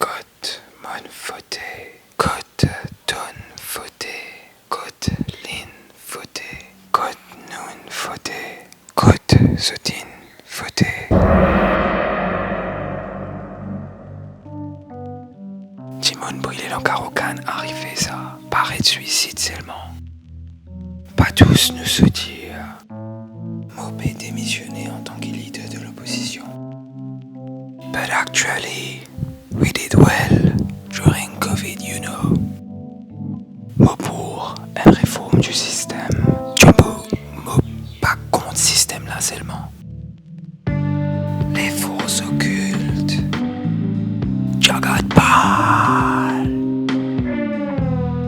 Côte, mon fauté, côte, ton fauté, côte, lin fauté, côte, nun fauté, côte, soutine fauté. Timon brûlé dans Carocan arrivé ça, paraît de suicide seulement. Pas tous nous se dire. Mopé démissionné en tant que leader de l'opposition. But actually, we did well during COVID, you know. Mot pour une réforme du système. Mot pas contre système là seulement. Les forces occultes. Jagat Pal.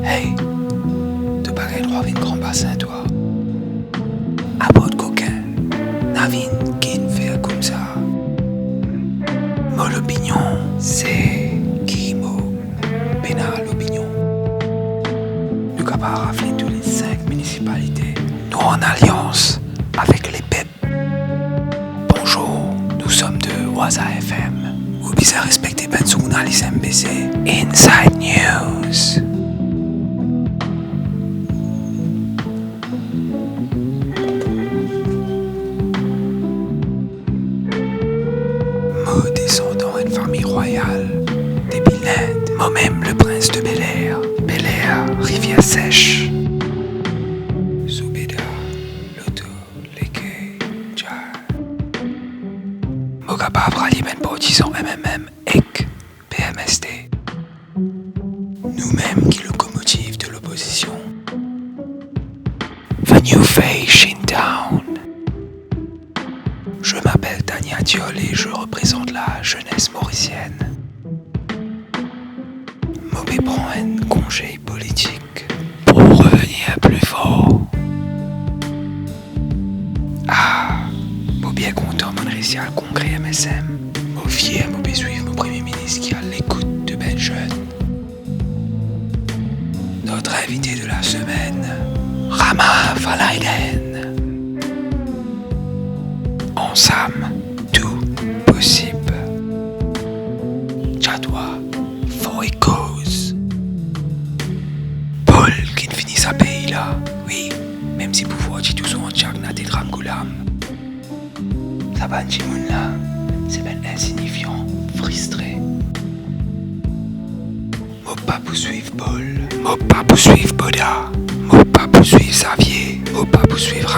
Hey, tu pas qu'un droit avec un grand bassin toi. À bord de coquin, Navin qui ne fait comme ça. Mon opinion, c'est qui mot pénal l'opinion. Nous capables de rafler tous les 5 municipalités. Nous en alliance avec les PEP. Bonjour, nous sommes de Waza FM. Vous bien respecter ben journaliste MBC. Inside News. Descendant d'une famille royale, des Bilindes, moi-même le prince de Bel-Air, rivière sèche, Soubeda, Loto, Leke, Dja. Moi capable rallier ben partisans MMM, EC, PMSD. Nous-mêmes qui locomotive de l'opposition. The New Face in Town. Je m'appelle Tania Diol et je représente la jeunesse mauricienne. Mobé prend un congé politique pour revenir plus fort. Ah, moi bien content mon récit à congrès MSM. Moi fier, moi suivre mon premier ministre qui a l'écoute de ben jeune. Notre invité de la semaine, Rama Valaiden. Ensemble, tout possible. Tchadwa, for a cause. Paul qui ne finit sa pays là, oui, même si pouvoir dit tout en tchagna et dramgoulam. Ça va Jimoun là, c'est ben insignifiant, frustré. Moi pas poursuivre Paul, moi pas poursuivre Boda, moi pas poursuivre Xavier, moi pas poursuivre